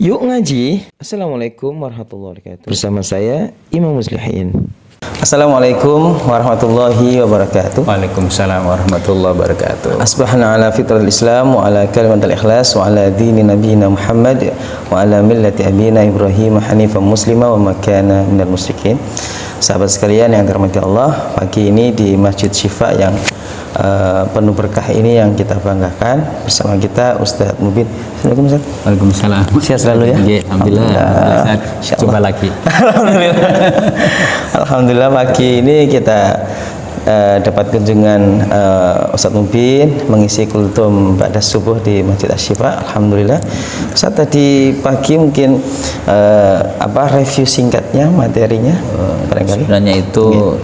Yuk ngaji. Assalamualaikum warahmatullahi wabarakatuh. Bersama saya Imam Muslihin. Assalamualaikum warahmatullahi wabarakatuh. Waalaikumsalam warahmatullahi wabarakatuh. Asbahna ala fitril Islam wa ala kalimatul ikhlas wa ala dini nabiyina Muhammad wa ala millati abina Ibrahim hanifan muslima wa makana minal musyrikin. Sahabat sekalian yang dirahmati Allah, pagi ini di Masjid Syifa yang penuh berkah ini yang kita banggakan, bersama kita Ustadz Mubin. Assalamualaikum Ustaz. Waalaikumsalam. Sehat selalu ya? Ya, alhamdulillah. Coba lagi. Alhamdulillah pagi ini kita dapat kunjungan Ustadz Mubin mengisi kultum ba'da subuh di Masjid Asy-Syifa. Alhamdulillah. Ustadz tadi pagi mungkin review singkatnya materinya barangkali. Sebenarnya itu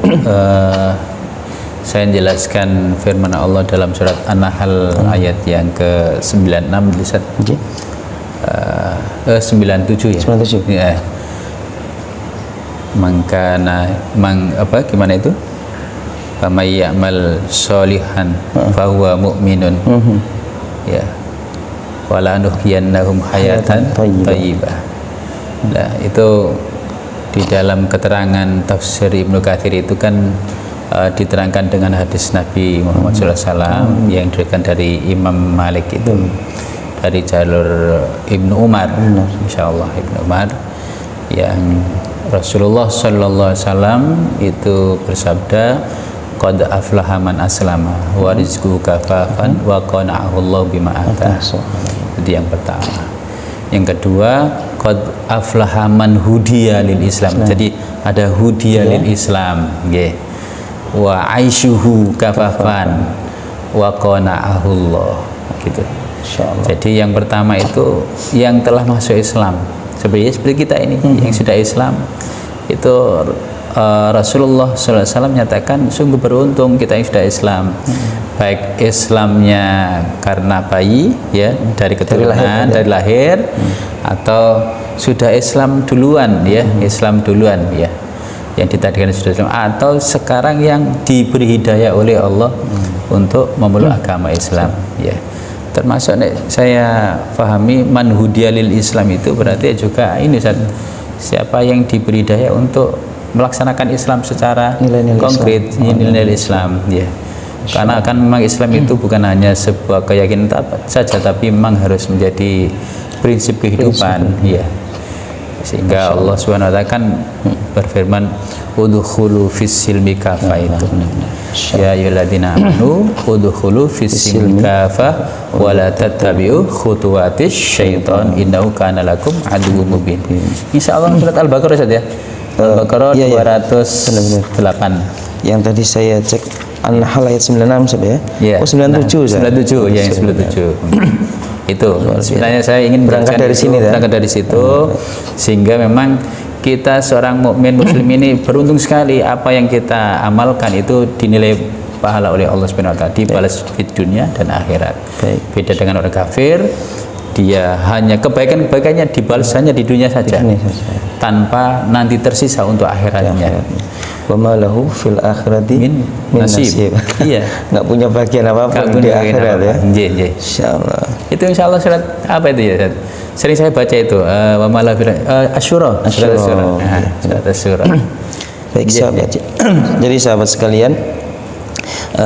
saya jelaskan firman Allah dalam surat An-Nahl ayat yang ke-96 Ustaz. Okay. 97 ya. 97. Ya. Gimana itu? Famay ya'mal sholihan fahuwa mu'minun. Ya. Wala nuhyiyannahum hayatan thayyibah. Nah, itu di dalam keterangan tafsir Ibnu Katsir itu kan diterangkan dengan hadis Nabi Muhammad SAW yang diriwayatkan dari Imam Malik itu dari jalur Ibnu Umar, insyaallah Ibnu Umar, yang Rasulullah SAW itu bersabda, qad aflaha man aslama wa rizquhu kafafan wa qana'ahu Allah bima atah. Itu yang pertama. Yang kedua, qad aflaha man hudiya lil Islam. Jadi ada hudiya lil Islam, nggih. Wa aishuhu kafafan wa qana'ahu Allah, gitu. Jadi yang pertama itu yang telah masuk Islam. Seperti kita ini yang sudah Islam itu Rasulullah SAW menyatakan sungguh beruntung kita yang sudah Islam, baik Islamnya karena bayi ya dari keturunan dari lahir, atau sudah Islam duluan ya, Islam duluan ya, yang ditadikan sudah Islam, atau sekarang yang diberi hidayah oleh Allah untuk memeluk agama Islam ya. Termasuk saya pahami manhudiya lil Islam itu berarti juga ini siapa yang diberi hidayah untuk melaksanakan Islam secara nilai-nilai konkret, nilai-nilai Islam ya. Karena kan memang Islam itu bukan hanya sebuah keyakinan saja, tapi memang harus menjadi prinsip kehidupan ya. Sehingga Allah Subhanahu wa taala kan berfirman udkhulu fis silmi kafah itu. Ya ayyuhalladzina amanu udkhulu fis silmi kafah wa la tattabi'u khutuwatis syaitan innahu kana lakum aduwwum mubin. Insyaallah surat Al-Baqarah Ustaz ya. Al-Baqarah 208. Yang tadi saya cek An-Nahl ayat 96 Ustaz ya. Oh 97 Ustaz. 97 ya, yang 97. Itu sebenarnya saya ingin berangkat dari sini ya? Berangkat dari situ sehingga memang kita seorang mukmin muslim ini beruntung sekali apa yang kita amalkan itu dinilai pahala oleh Allah Subhanahu wa taala, dibalas di dunia dan akhirat. Beda dengan orang kafir, dia hanya kebaikan-kebaikannya dibalas hanya di dunia saja, tanpa nanti tersisa untuk akhiratnya. Wa ma lahu fil akhirati min nasib. Iya, enggak punya bagian apa-apa di akhirat ya. Nggih. Insyaallah. Itu insyaallah surat apa itu ya? Sering saya baca itu wa ma lahu Asy-Syura. Surat Asy-Syura. Baik sahabat. Jadi sahabat sekalian,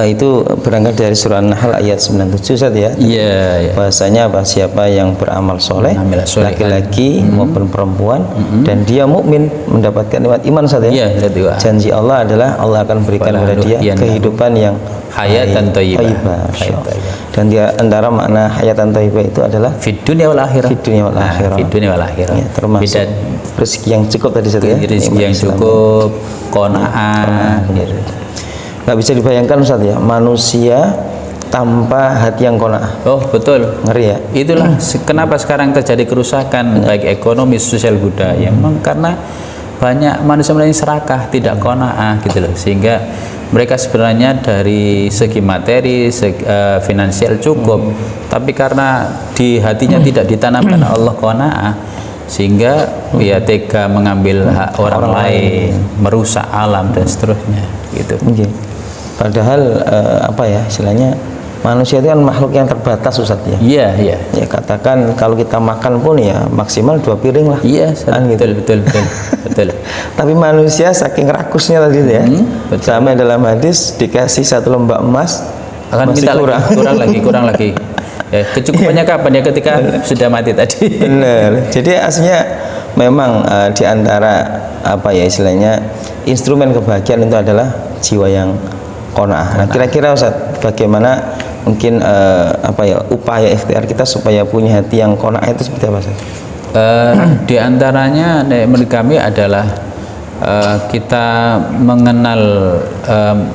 itu berangkat dari surah An-Nahl ayat 97 Ustaz ya. Iya. Bahasanya siapa yang beramal soleh, laki-laki maupun perempuan, dan dia mukmin mendapatkan nikmat iman Ustaz ya. Iya, janji Allah adalah Allah akan berikan kepada dia kehidupan yang hayatan thayyibah. Dan di antara makna hayatan thayyibah itu adalah fid dunya wal akhirah. Fid dunya wal akhirah. Fid dunya wal akhirah. Ya, termasuk rezeki yang cukup tadi Ustaz ya. Rezeki yang cukup, qanaah gitu. Nggak bisa dibayangkan Ustaz ya, manusia tanpa hati yang qanaah. Oh betul, ngeri ya. Itulah kenapa sekarang terjadi kerusakan baik ekonomi, sosial, budaya. Memang karena banyak manusia yang serakah, tidak qanaah gitu loh, sehingga mereka sebenarnya dari segi materi, finansial cukup, tapi karena di hatinya tidak ditanamkan Allah qanaah, sehingga ya tega mengambil hak orang lain, merusak alam dan seterusnya gitu. Padahal istilahnya manusia itu kan makhluk yang terbatas Ustaz ya. Iya, iya. Ya katakan kalau kita makan pun ya maksimal 2 piring lah. Iya, kan betul, gitu. betul. Tapi manusia saking rakusnya tadi ya. Betul. Sampai dalam hadis dikasih 1 lembak emas Akan masih minta kurang lagi. Ya, kecukupannya kapan ya ketika sudah mati tadi. Benar. Jadi aslinya memang di antara apa ya istilahnya instrumen kebahagiaan itu adalah jiwa yang qanaah. Nah, kira-kira Ustaz bagaimana mungkin apa ya upaya ikhtiar kita supaya punya hati yang qanaah itu seperti apa Ustaz? Di antaranya menurut kami adalah kita mengenal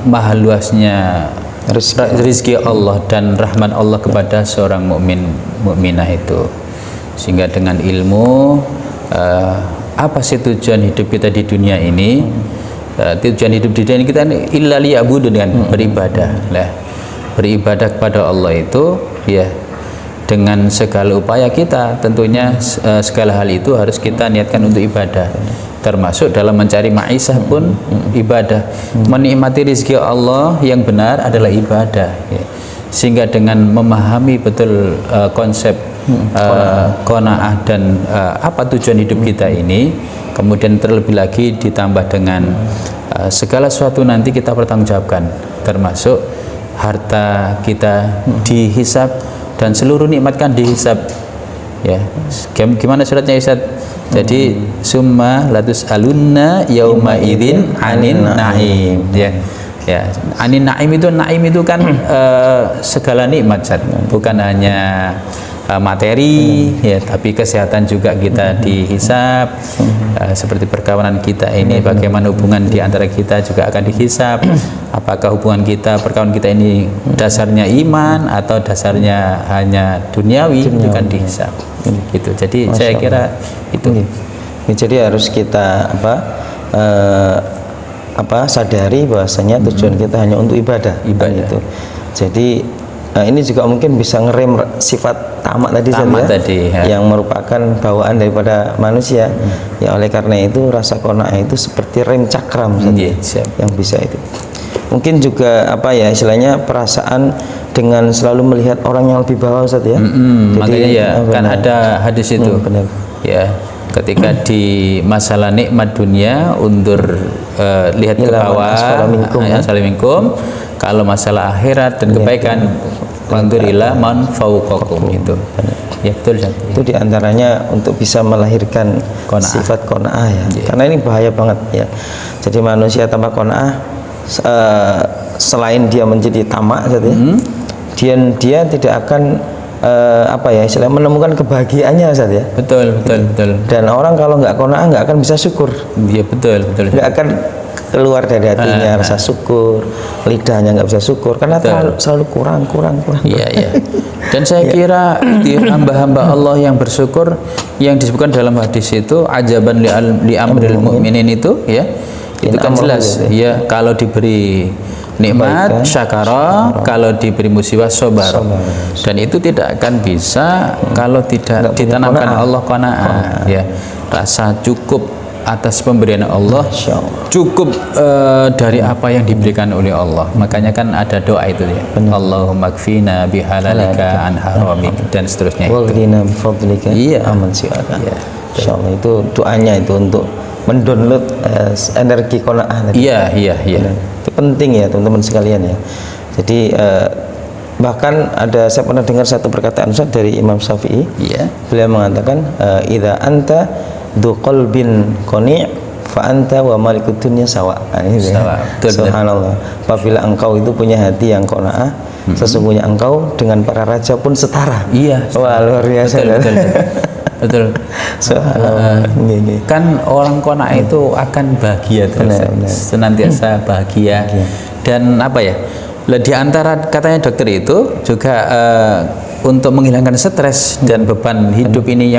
maha luasnya rezeki Allah dan rahmat Allah kepada seorang mukminah itu, sehingga dengan ilmu apa sih tujuan hidup kita di dunia ini? Tujuan hidup di dunia kita illa liya'budun, dengan beribadah lah. Beribadah kepada Allah itu ya dengan segala upaya kita, tentunya segala hal itu harus kita niatkan untuk ibadah, termasuk dalam mencari ma'isyah pun ibadah. Menikmati rezeki Allah yang benar adalah ibadah ya. Sehingga dengan memahami betul konsep qanaah dan apa tujuan hidup kita ini, kemudian terlebih lagi ditambah dengan segala sesuatu nanti kita bertanggungjawabkan, termasuk harta kita dihisab dan seluruh nikmat kan dihisab ya. Gimana suratnya Ustaz? Jadi summa latus alunna yauma idzin anin naim ya. Ya, anin naim itu kan segala nikmat Ustaz. Bukan hanya materi ya, tapi kesehatan juga kita dihisab. Seperti perkawinan kita ini, bagaimana hubungan di antara kita juga akan dihisab. Apakah hubungan kita, perkawinan kita ini dasarnya iman atau dasarnya hanya duniawi, itu kan dihisab. Gitu. Jadi saya kira itu. Jadi harus kita sadari bahwasanya tujuan kita hanya untuk ibadah. Itu. Jadi ini juga mungkin bisa ngerem sifat tamak tadi ya, yang merupakan bawaan daripada manusia. Ya oleh karena itu rasa qanaah itu seperti rem cakram yang bisa itu. Mungkin juga apa ya istilahnya perasaan dengan selalu melihat orang yang lebih bawah Ustaz ya. Jadi makanya ya kan ada hadis itu. Benar. Ya, ketika di masalah nikmat dunia undur lihat ke bawah assalamualaikum. Kalau masalah akhirat dan kebaikan Alhamdulillah man fauqakum itu. Ya betul Ustaz. Itu diantaranya untuk bisa melahirkan sifat qanaah ya. Karena ini bahaya banget ya. Jadi manusia tanpa qanaah selain dia menjadi tamak ya, dia tidak akan apa ya istilahnya menemukan kebahagiaannya Ustaz ya. Betul. Dan orang kalau nggak qanaah nggak akan bisa syukur. Iya betul. Nggak akan keluar dari hatinya rasa syukur, lidahnya nggak bisa syukur karena selalu kurang. Iya. Dan saya kira di hamba-hamba Allah yang bersyukur yang disebutkan dalam hadis itu ajaban li amril mu'minin itu ya, itu kan jelas ya, kalau diberi nikmat syakara, kalau diberi musibah sabar. Dan itu tidak akan bisa kalau tidak ditanamkan Allah qanaah ya, rasa cukup atas pemberian Allah, cukup dari apa yang diberikan oleh Allah. Makanya kan ada doa itu ya, Allahumma kfina bihalalika an haramik dan seterusnya itu. Waghfirna bifadlika amman si'aka. Insyaallah itu doanya itu untuk mendownload energi qanaah tadi. Iya. Itu penting ya teman-teman sekalian ya. Jadi bahkan saya pernah dengar satu perkataan Ustaz dari Imam Syafi'i. Beliau mengatakan idza anta du qalbin qani' fa anta wa malikud dunya sawa. Subhanallah. Apabila engkau itu punya hati yang qanaah, sesungguhnya engkau dengan para raja pun setara. Iya. Wah, luar biasa. Betul. Kan orang qanaah itu akan bahagia terus. Senantiasa bahagia. Dan apa ya? Di antara katanya dokter itu juga untuk menghilangkan stres dan beban hidup ini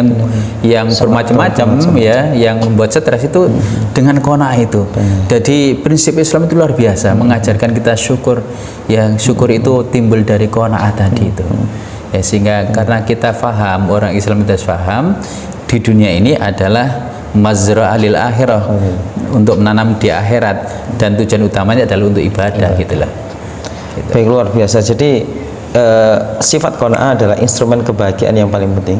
yang bermacam-macam ya, yang membuat stres itu dengan qanaah itu. Jadi prinsip Islam itu luar biasa, mengajarkan kita syukur. Yang syukur itu timbul dari qanaah tadi itu. Ya, sehingga karena kita faham, orang Islam kita faham di dunia ini adalah mazra'ah lil akhirah, untuk menanam di akhirat, dan tujuan utamanya adalah untuk ibadah gitulah. Baik, luar biasa. Jadi sifat qanaah adalah instrumen kebahagiaan yang paling penting,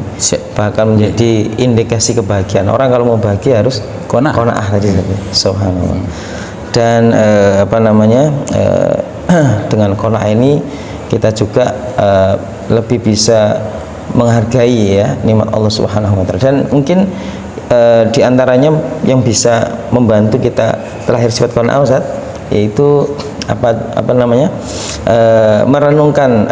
bahkan menjadi indikasi kebahagiaan. Orang kalau mau bahagia harus qanaah tadi. Subhanallah. Dan dengan qanaah ini kita juga lebih bisa menghargai ya nikmat Allah Subhanahu wa taala. Dan mungkin di antaranya yang bisa membantu kita terlahir sifat qanaah, Ustaz, yaitu merenungkan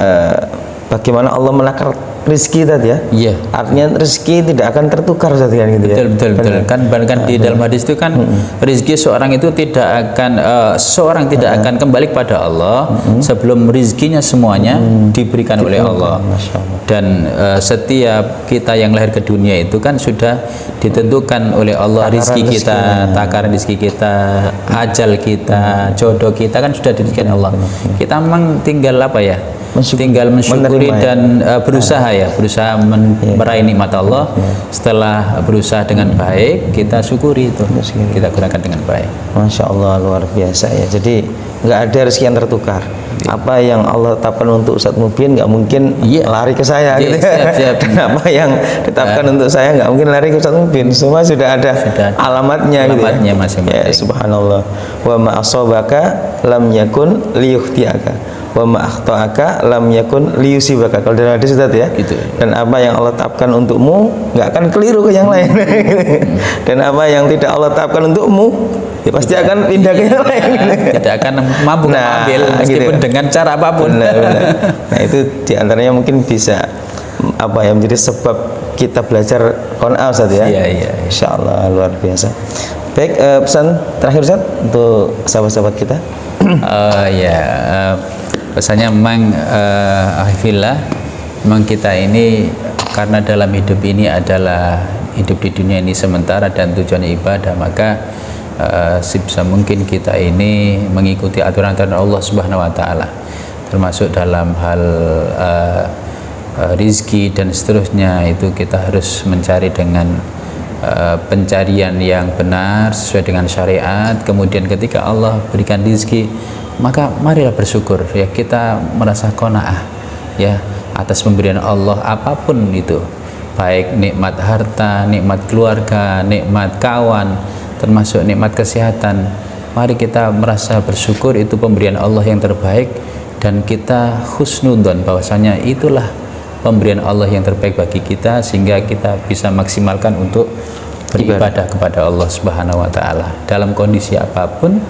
bagaimana Allah menakar rezeki tadi ya. Iya. Artinya rezeki tidak akan tertukar, Ustaz, kan gitu ya. Betul. Kan bahkan di dalam hadis itu kan rezeki seorang itu tidak akan kembali kepada Allah sebelum rezekinya semuanya diberikan oleh Allah. Dan setiap kita yang lahir ke dunia itu kan sudah ditentukan oleh Allah rezeki kita, takaran rezeki kita, ajal kita, jodoh kita kan sudah ditentukan Allah. Kita memang tinggal tinggal mensyukuri dan berusaha meraih nikmat Allah. Setelah berusaha dengan baik, kita syukuri itu, kita gunakan dengan baik. Masya Allah, luar biasa ya. Jadi nggak ada rezeki yang tertukar. Apa yang Allah tetapkan untuk Ustadz Mubin nggak mungkin lari ke saya gitu. Siap. Dan apa yang ditetapkan untuk saya nggak mungkin lari ke Ustadz Mubin. Semua sudah ada alamatnya gitu ya. Masing-masing. Ya, subhanallah. Wa ma asabaka lam yakun liyukhtiaka wa ma akhta'aka lam yakun liyusibaka. Kalau dalam hadis Ustaz ya. Gitu. Dan apa yang Allah tetapkan untukmu nggak akan keliru ke yang lain. Dan apa yang tidak Allah tetapkan untukmu ya pasti akan pindah ke yang lain. Tidak akan mampu mengambil meskipun dengan cara apapun. Benar. Nah, itu diantaranya mungkin bisa menjadi sebab kita belajar qanaah, Ustaz ya. Iya. Insyaallah luar biasa. Baik, pesan terakhir Ustaz untuk sahabat-sahabat kita. Pesannya memang memang kita ini karena dalam hidup ini adalah hidup di dunia ini sementara dan tujuannya ibadah, maka sebisa mungkin kita ini mengikuti aturan-aturan Allah Subhanahu wa taala, termasuk dalam hal rizki dan seterusnya. Itu kita harus mencari dengan pencarian yang benar sesuai dengan syariat. Kemudian ketika Allah berikan rizki, maka marilah bersyukur ya, kita merasa qanaah ya atas pemberian Allah apapun itu, baik nikmat harta, nikmat keluarga, nikmat kawan, termasuk nikmat kesehatan. Mari kita merasa bersyukur, itu pemberian Allah yang terbaik, dan kita husnudzon bahwasanya itulah pemberian Allah yang terbaik bagi kita, sehingga kita bisa maksimalkan untuk beribadah kepada Allah Subhanahu wa taala dalam kondisi apapun.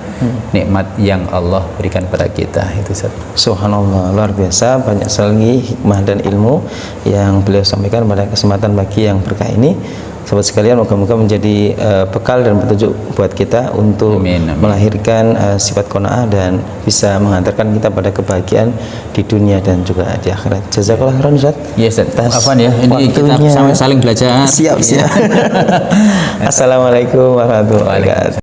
Nikmat yang Allah berikan pada kita itu. Subhanallah, luar biasa, banyak sekali hikmah dan ilmu yang beliau sampaikan pada kesempatan pagi yang berkah ini. Sahabat sekalian, moga-moga menjadi bekal dan petunjuk buat kita untuk melahirkan sifat qanaah dan bisa mengantarkan kita pada kebahagiaan di dunia dan juga di akhirat. Jazakallah khairan Ustaz. Iya, Ustaz. Ini kita saling belajar. Siap. Assalamualaikum warahmatullahi wabarakatuh.